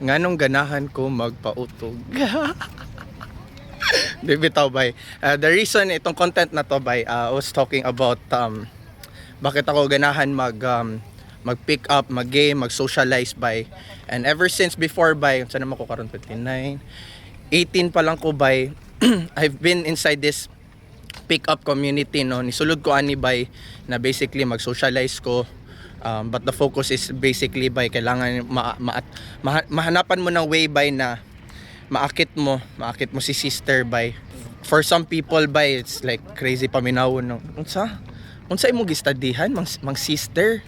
Nganong ganahan ko magpautog. Di bitaw bay. The reason itong content na to bay, I was talking about bakit ako ganahan mag-pick up, mag-game, mag-socialize bay. And ever since before bay, saan naman ko karon 29, 18 pa lang ko bay, I've been inside this pick up community no. Nisulod ko ani bay na basically mag-socialize ko. But the focus is basically by kailangan mahanapan mo ng way by na maakit mo si sister by. For some people by it's like crazy paminawon no. Unsa imo gistudyhan mang sister?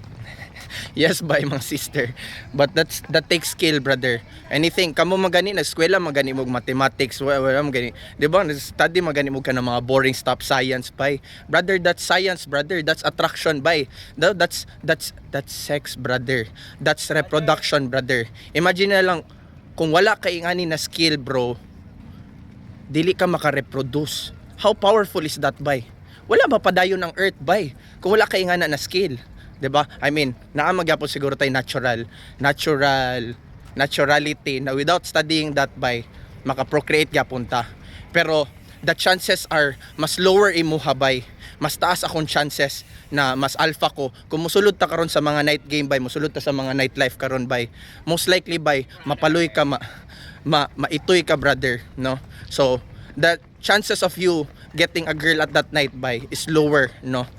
Yes by mang sister. But that takes skill brother. Anything kamo magani na eskwela magani mo mathematics wala magani. Di ba? Study magani mo ka ng mga boring stuff science by. Brother that's science brother. That's attraction by. That's sex brother. That's reproduction brother. Imagine na lang kung wala kay ngani na skill bro. Dili ka maka-reproduce. How powerful is that by? Wala mapadayon ng earth by kung wala kay ngana na skill. 'Di ba? I mean, naa magyapon siguro tay naturality na without studying that by maka-procreate gyapon ta. Pero the chances are mas lower imuha by. Mas taas akong chances na mas alpha ko kung musulod ta karon sa mga night game by, musulod ta sa mga nightlife karon by. Most likely by mapaloy ka maitoy ka brother, no? So, the chances of you getting a girl at that night by is lower, no?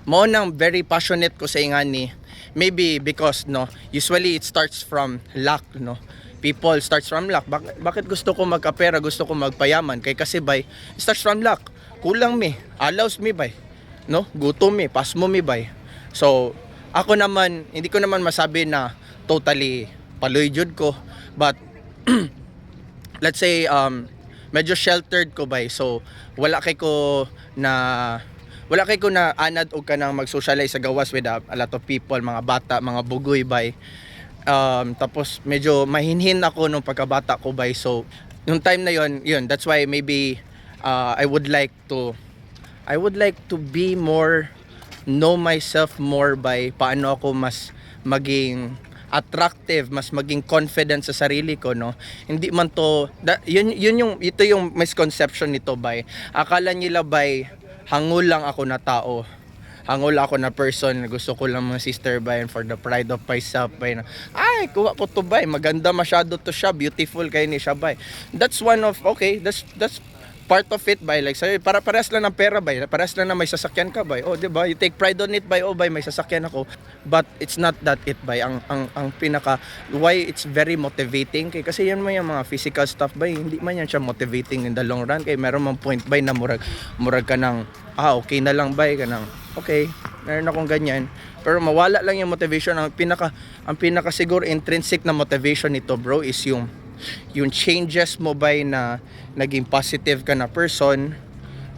Mo nang very passionate ko sa ingani, maybe because no usually it starts from luck no. People starts from luck. Bakit gusto ko magkapera, gusto ko magpayaman kay kasi bay it starts from luck. Kulang mi allows me bay no, gutom mi pasmo mi bay. So ako naman hindi ko naman masabi na totally paloy jud ko, but let's say medyo sheltered ko bay, so wala kay ko na anad og kanang mag-socialize sa gawas with a lot of people, mga bata, mga bugoy bay. Tapos medyo mahinhin ako nung pagkabata ko bay. So nung time na yun, that's why maybe I would like to be more, know myself more by paano ako mas maging attractive, mas maging confident sa sarili ko no. Hindi man to ito yung misconception nito bay. Akala nila bay hangol lang ako na tao, hangol ako na person, gusto ko lang mga sister bay, and for the pride of myself bay na, ay kuha ko to bay, maganda masyado to siya, beautiful kayo ni siya bay. That's one of, okay, that's part of it bay, like sabi, para parehas lang ng pera bay, parehas lang na may sasakyan ka bay, oh diba, you take pride on it bay, oh bay may sasakyan ako, but it's not that it bay. Ang pinaka why it's very motivating kay kasi yan man yung mga physical stuff bay, hindi man yan siya motivating in the long run kay meron man point bay na murag ka ng okay na lang bay ka ng okay, meron akong ganyan, pero mawala lang yung motivation. Ang pinaka siguro intrinsic na motivation nito bro is yung changes mo bay na naging positive ka na person,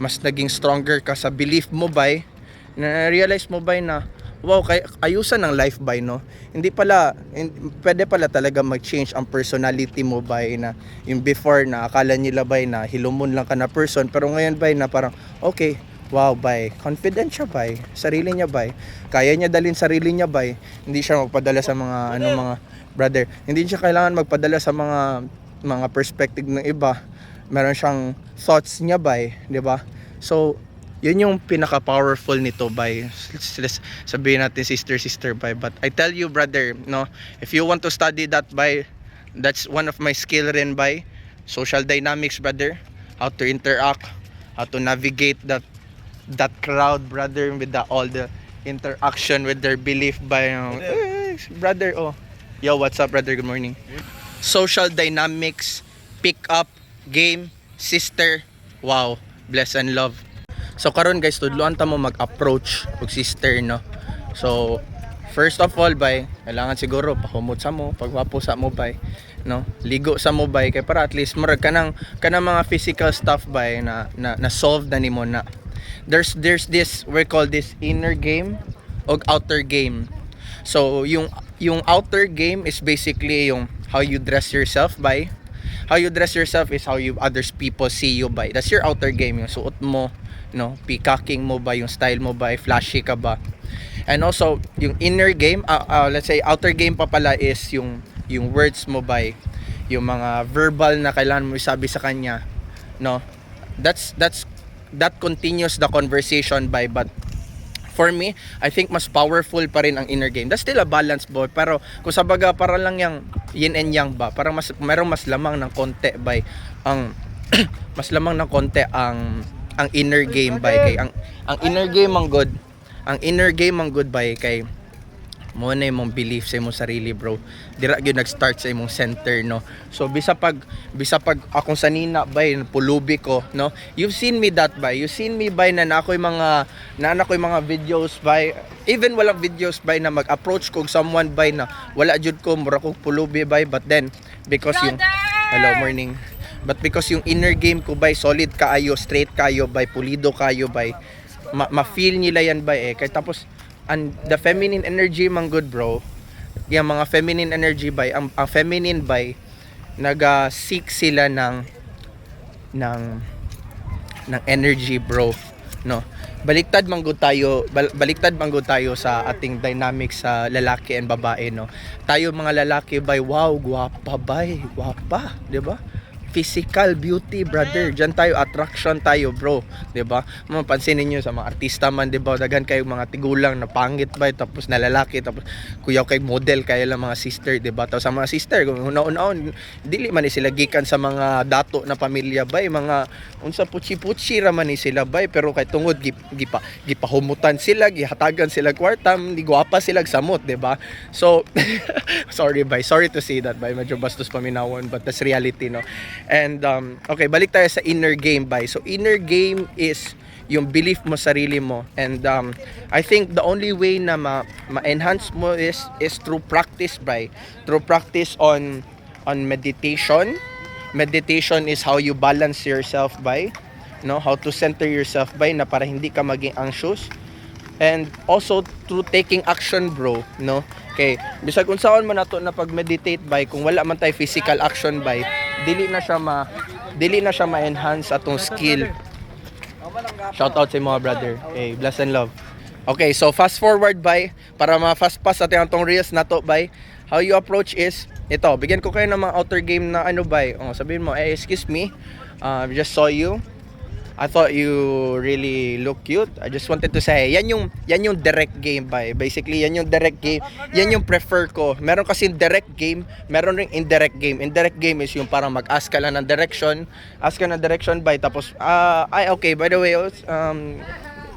mas naging stronger ka sa belief mo bay, na realize mo bay na wow, ayusan ng life bay no. Pwede pala talaga mag-change ang personality mo bay, na yung before na akala nila bay na hilumon lang ka na person, pero ngayon bay na parang okay, wow bay, confident siya bay, sarili niya bay, kaya niya dalhin sarili niya bay, hindi siya magpadala sa mga mga brother, hindi siya kailangan magpadala sa mga perspective ng iba, meron siyang thoughts niya bay, di ba? So yun yung pinaka powerful nito bay. Let's sabihin natin sister bay, but I tell you brother no, if you want to study that bay, that's one of my skill rin bay, social dynamics brother, how to interact, how to navigate that crowd brother, with all the interaction with their belief by brother. Oh yo, what's up brother, good morning. Social dynamics, pick up, game, sister, wow, bless and love. So karon guys, tudloan ta mo mag-approach og sister no. So first of all bay, kailangan siguro pahumot sa mo, pagwapo sa mo bay no, ligo sa mo bay, kay para at least murag kanang mga physical stuff bay na solve na nimo na. There's this, we call this inner game og outer game. So yung outer game is basically yung how you dress yourself by. How you dress yourself is how others people see you by. That's your outer game, yung suot mo, no, peacocking mo ba, yung style mo ba, flashy ka ba. And also yung inner game, let's say outer game pa pala is yung yung words mo bay, yung mga verbal na kailangan mo isabi sa kanya, no? That continues the conversation by. But for me, I think mas powerful pa rin ang inner game. That's still a balance, boy. Pero kung sa baga, para lang yung yin and yang ba, parang merong mas lamang ng konti by ang mas lamang ng konti ang inner game by kay ang inner game ang good. Ang inner game ang good by kay mo na imong belief sa imong sarili, bro. Dira gyud nag-start sa imong center, no. So bisa pag akong sanina bay pulubi ko, no. You've seen me that by. You seen me by na ako'y mga videos by, even walang videos by na mag-approach kog someone by na wala jud ko mura kog pulubi by, but then because yung hello morning, but because yung inner game ko by solid kaayo, straight kayo by, pulido kayo by, ma-feel nila yan by kay tapos and the feminine energy man good, bro. Yung mga feminine energy by, ang feminine by nag-seek sila ng energy, bro, no. Baliktad man gud tayo sa ating dynamics sa lalaki and babae, no. Tayo mga lalaki by, wow, gwapa, di ba? Physical beauty, brother. Diyan tayo, attraction tayo, bro. 'Di ba? Mapansin niyo sa mga artista man, 'di ba? Daghan kayo mga tigulang na pangit ba, tapos na lalaki, tapos kuyaw kay model kayo lang mga sister, 'di ba? Tapos sa mga sister, una-una dili man ni sila gikan sa mga dato na pamilya bay, mga unsa putsi-putsi ra man ni sila bay, pero kay tungod gipahumutan sila, gihatagan sila kwarta, di gwapa sila samot, 'di ba? So sorry to say that bay, medyo bastos paminawon, but that's reality, no. And okay, balik tayo sa inner game by. So inner game is yung belief mo sarili mo, and I think the only way na ma-enhance mo is through practice by, through practice on meditation. Meditation is how you balance yourself by, no, how to center yourself by na para hindi ka maging anxious. And also through taking action, bro, no. Okay, bisag unsaon man nato na pag-meditate by, kung wala man tay physical action by, dili na siya ma-enhance atong skill. Shout out sa mga brother. Okay, bless and love. Okay, so fast forward by, para ma-fast pass ating atong reels nato by, how you approach is ito, bigyan ko kayo ng mga outer game na ano by. Sabihin mo, excuse me, just saw you. I thought you really look cute. I just wanted to say, yan yung direct game by. Basically, yan yung direct game. Yan yung prefer ko. Meron kasi direct game, meron ring indirect game. Indirect game is yung parang mag-ask ka lang ng direction. Ask ka ng direction by, tapos, okay, by the way,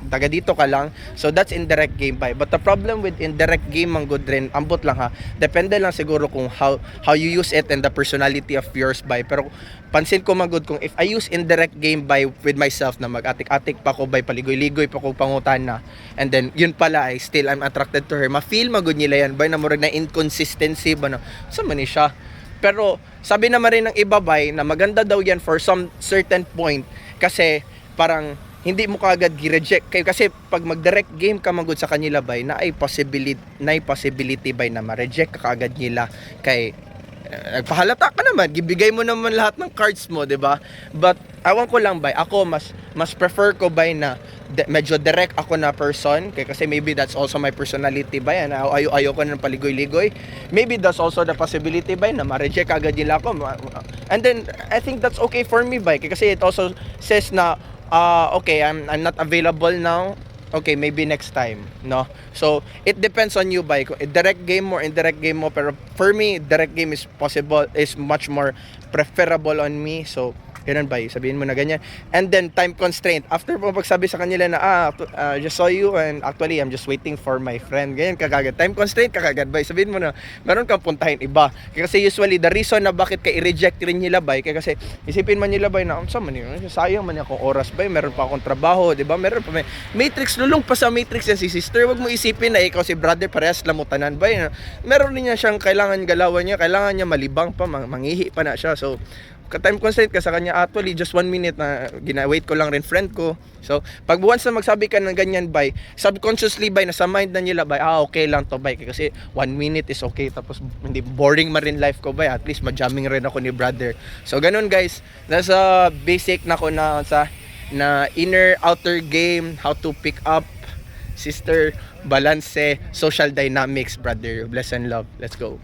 taga dito ka lang. So that's indirect game by. But the problem with indirect game ang good rin, ambot lang ha. Depende lang siguro kung how you use it and the personality of yours by. Pero pansin ko magud kung if I use indirect game by with myself na mag-atik-atik pa ko by, paligoy-ligoy pa ko pangutan na, and then yun pala ay still I'm attracted to her, ma-feel magud nila yan by na murag na inconsistency ba na sa man ni siya. Pero sabi naman rin ng iba by na maganda daw yan for some certain point, kasi parang hindi mo kaagad gi-reject kayo, kasi pag mag-direct game ka magud sa kanila bay, na ay possibility bay na ma-reject ka kaagad nila, kay nagpahalata ka naman, gibigay mo naman lahat ng cards mo, 'di ba? But awan ko lang bay, ako mas prefer ko bay na medyo direct ako na person, kasi maybe that's also my personality bay, na ayaw ko ng paligoy-ligoy. Maybe that's also the possibility bay na ma-reject agad nila ako, and then I think that's okay for me bay, kasi it also says na okay, I'm not available now. Okay, maybe next time, no? So, it depends on you by direct game mo, indirect game mo. Pero for me, direct game is much more preferable on me. So, ganun ba, sabihin mo na ganyan. And then time constraint, after mo pagsabi sa kanila na just saw you and actually I'm just waiting for my friend, ganyan kagagad, time constraint kagagad ba, sabihin mo na meron kang puntahin iba, kasi usually the reason na bakit ka i-reject rin nila ba, kasi isipin man nila ba na sa man yun, sayang man akong oras ba, meron pa akong trabaho, di ba, meron pa may matrix, lulong pa sa matrix yan si sister. Wag mo isipin na ikaw si brother parehas lamutanan ba, meron din niya siyang kailangan galawan niya, kailangan niya malibang pa, mangihi pa na siya. So time constraint ka sa kanya, actually just 1 minute na gina-wait ko lang rin friend ko. So pag once na magsabi ka ng ganyan bay, subconsciously bay, nasa mind na nila bay, okay lang to bay, kasi 1 minute is okay, tapos hindi boring ma rin life ko bay, at least ma-jamming rin ako ni brother. So ganun guys, nasa basic na ko na na inner outer game, how to pick up sister, balance, social dynamics, brother. Bless and love. Let's go.